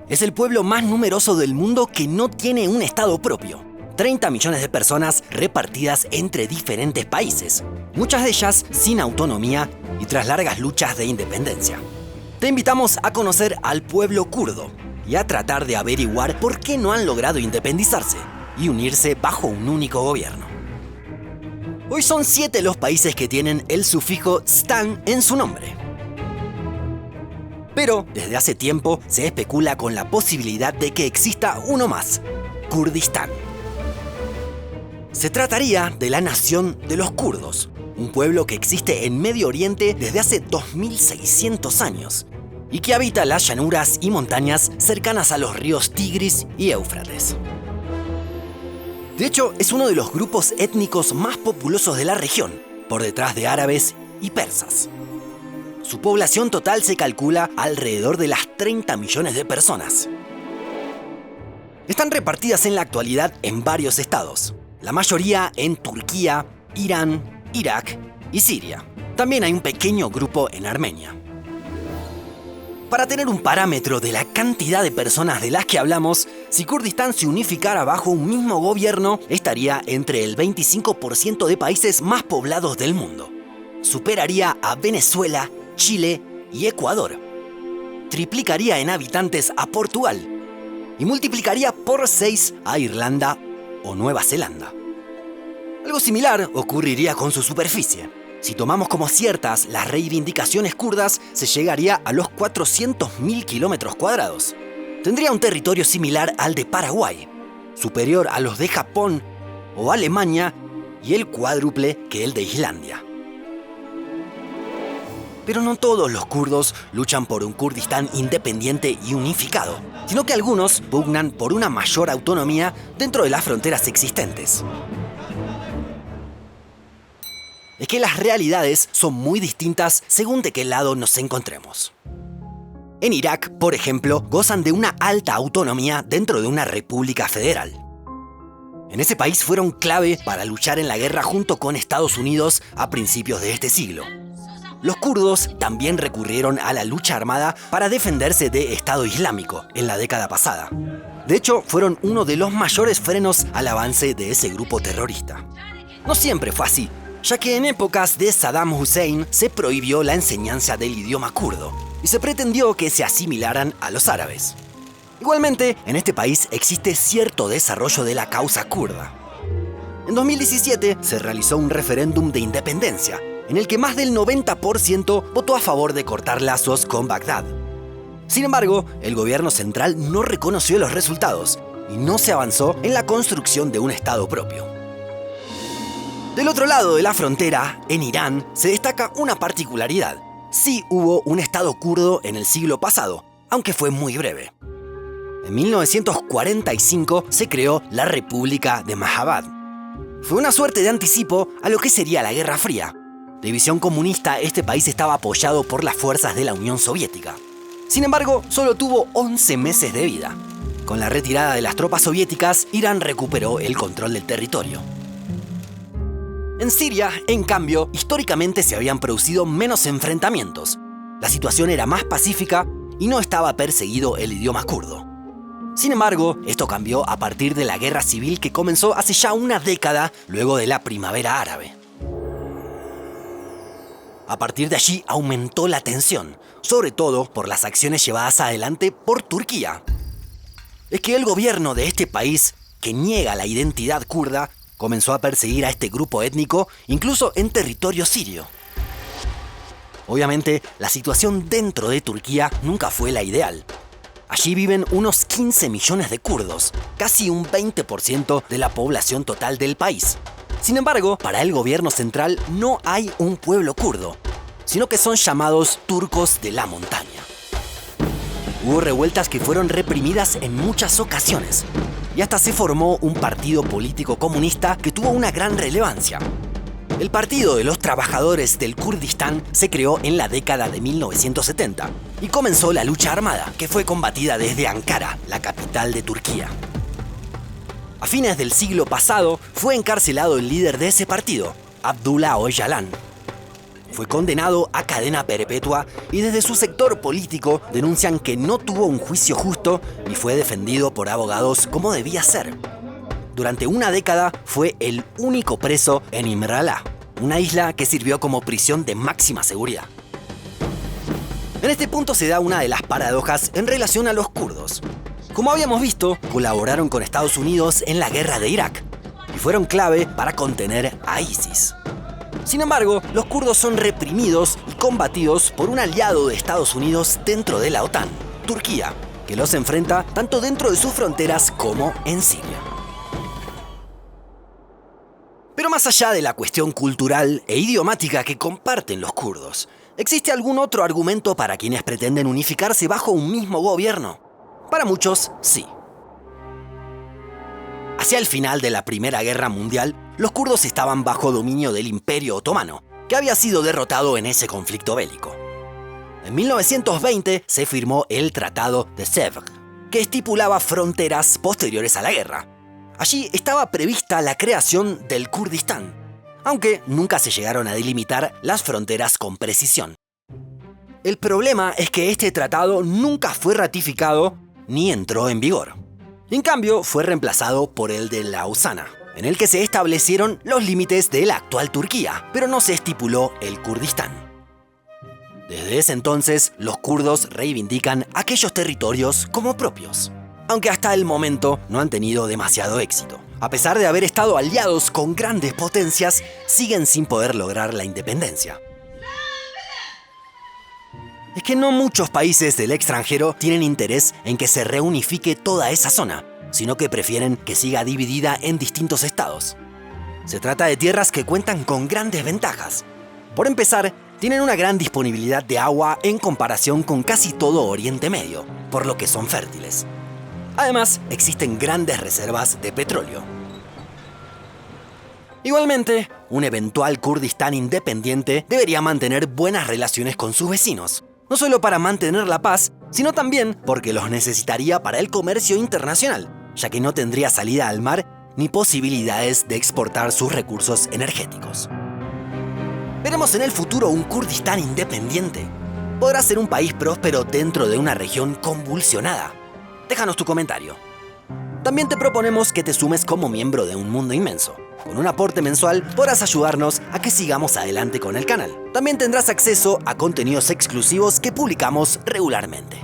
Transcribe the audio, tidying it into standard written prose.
Es el pueblo más numeroso del mundo que no tiene un estado propio. 30 millones de personas repartidas entre diferentes países, muchas de ellas sin autonomía y tras largas luchas de independencia. Te invitamos a conocer al pueblo kurdo y a tratar de averiguar por qué no han logrado independizarse y unirse bajo un único gobierno. Hoy son 7 los países que tienen el sufijo stan en su nombre. Pero desde hace tiempo se especula con la posibilidad de que exista uno más, Kurdistán. Se trataría de la nación de los kurdos, un pueblo que existe en Medio Oriente desde hace 2600 años y que habita las llanuras y montañas cercanas a los ríos Tigris y Éufrates. De hecho, es uno de los grupos étnicos más populosos de la región, por detrás de árabes y persas. Su población total se calcula alrededor de las 30 millones de personas. Están repartidas en la actualidad en varios estados, la mayoría en Turquía, Irán, Irak y Siria. También hay un pequeño grupo en Armenia. Para tener un parámetro de la cantidad de personas de las que hablamos, si Kurdistán se unificara bajo un mismo gobierno, estaría entre el 25% de países más poblados del mundo. Superaría a Venezuela, Chile y Ecuador. Triplicaría en habitantes a Portugal y multiplicaría por 6 a Irlanda o Nueva Zelanda. Algo similar ocurriría con su superficie. Si tomamos como ciertas las reivindicaciones kurdas, se llegaría a los 400.000 kilómetros cuadrados. Tendría un territorio similar al de Paraguay, superior a los de Japón o Alemania y el cuádruple que el de Islandia. Pero no todos los kurdos luchan por un Kurdistán independiente y unificado, sino que algunos pugnan por una mayor autonomía dentro de las fronteras existentes. Es que las realidades son muy distintas según de qué lado nos encontremos. En Irak, por ejemplo, gozan de una alta autonomía dentro de una república federal. En ese país fueron clave para luchar en la guerra junto con Estados Unidos a principios de este siglo. Los kurdos también recurrieron a la lucha armada para defenderse de Estado Islámico en la década pasada. De hecho, fueron uno de los mayores frenos al avance de ese grupo terrorista. No siempre fue así, ya que en épocas de Saddam Hussein se prohibió la enseñanza del idioma kurdo y se pretendió que se asimilaran a los árabes. Igualmente, en este país existe cierto desarrollo de la causa kurda. En 2017 se realizó un referéndum de independencia, en el que más del 90% votó a favor de cortar lazos con Bagdad. Sin embargo, el gobierno central no reconoció los resultados y no se avanzó en la construcción de un estado propio. Del otro lado de la frontera, en Irán, se destaca una particularidad. Sí hubo un estado kurdo en el siglo pasado, aunque fue muy breve. En 1945 se creó la República de Mahabad. Fue una suerte de anticipo a lo que sería la Guerra Fría. De visión comunista, este país estaba apoyado por las fuerzas de la Unión Soviética. Sin embargo, solo tuvo 11 meses de vida. Con la retirada de las tropas soviéticas, Irán recuperó el control del territorio. En Siria, en cambio, históricamente se habían producido menos enfrentamientos. La situación era más pacífica y no estaba perseguido el idioma kurdo. Sin embargo, esto cambió a partir de la guerra civil que comenzó hace ya una década luego de la primavera árabe. A partir de allí aumentó la tensión, sobre todo por las acciones llevadas adelante por Turquía. Es que el gobierno de este país, que niega la identidad kurda, comenzó a perseguir a este grupo étnico incluso en territorio sirio. Obviamente, la situación dentro de Turquía nunca fue la ideal. Allí viven unos 15 millones de kurdos, casi un 20% de la población total del país. Sin embargo, para el gobierno central no hay un pueblo kurdo, sino que son llamados turcos de la montaña. Hubo revueltas que fueron reprimidas en muchas ocasiones, y hasta se formó un partido político comunista que tuvo una gran relevancia. El Partido de los Trabajadores del Kurdistán se creó en la década de 1970 y comenzó la lucha armada, que fue combatida desde Ankara, la capital de Turquía. A fines del siglo pasado fue encarcelado el líder de ese partido, Abdullah Öcalan. fue condenado a cadena perpetua y desde su sector político denuncian que no tuvo un juicio justo ni fue defendido por abogados como debía ser. Durante una década fue el único preso en Imralá, una isla que sirvió como prisión de máxima seguridad. En este punto se da una de las paradojas en relación a los kurdos. Como habíamos visto, colaboraron con Estados Unidos en la guerra de Irak y fueron clave para contener a ISIS. Sin embargo, los kurdos son reprimidos y combatidos por un aliado de Estados Unidos dentro de la OTAN, Turquía, que los enfrenta tanto dentro de sus fronteras como en Siria. Pero más allá de la cuestión cultural e idiomática que comparten los kurdos, ¿existe algún otro argumento para quienes pretenden unificarse bajo un mismo gobierno? Para muchos, sí. Hacia el final de la Primera Guerra Mundial, los kurdos estaban bajo dominio del Imperio Otomano, que había sido derrotado en ese conflicto bélico. En 1920 se firmó el Tratado de Sèvres, que estipulaba fronteras posteriores a la guerra. Allí estaba prevista la creación del Kurdistán, aunque nunca se llegaron a delimitar las fronteras con precisión. El problema es que este tratado nunca fue ratificado ni entró en vigor. En cambio, fue reemplazado por el de Lausana, en el que se establecieron los límites de la actual Turquía, pero no se estipuló el Kurdistán. Desde ese entonces, los kurdos reivindican aquellos territorios como propios, aunque hasta el momento no han tenido demasiado éxito. A pesar de haber estado aliados con grandes potencias, siguen sin poder lograr la independencia. Es que no muchos países del extranjero tienen interés en que se reunifique toda esa zona, sino que prefieren que siga dividida en distintos estados. Se trata de tierras que cuentan con grandes ventajas. Por empezar, tienen una gran disponibilidad de agua en comparación con casi todo Oriente Medio, por lo que son fértiles. Además, existen grandes reservas de petróleo. Igualmente, un eventual Kurdistán independiente debería mantener buenas relaciones con sus vecinos, no solo para mantener la paz, sino también porque los necesitaría para el comercio internacional, ya que no tendría salida al mar ni posibilidades de exportar sus recursos energéticos. ¿Veremos en el futuro un Kurdistán independiente? ¿Podrá ser un país próspero dentro de una región convulsionada? Déjanos tu comentario. También te proponemos que te sumes como miembro de Un Mundo Inmenso. Con un aporte mensual podrás ayudarnos a que sigamos adelante con el canal. También tendrás acceso a contenidos exclusivos que publicamos regularmente.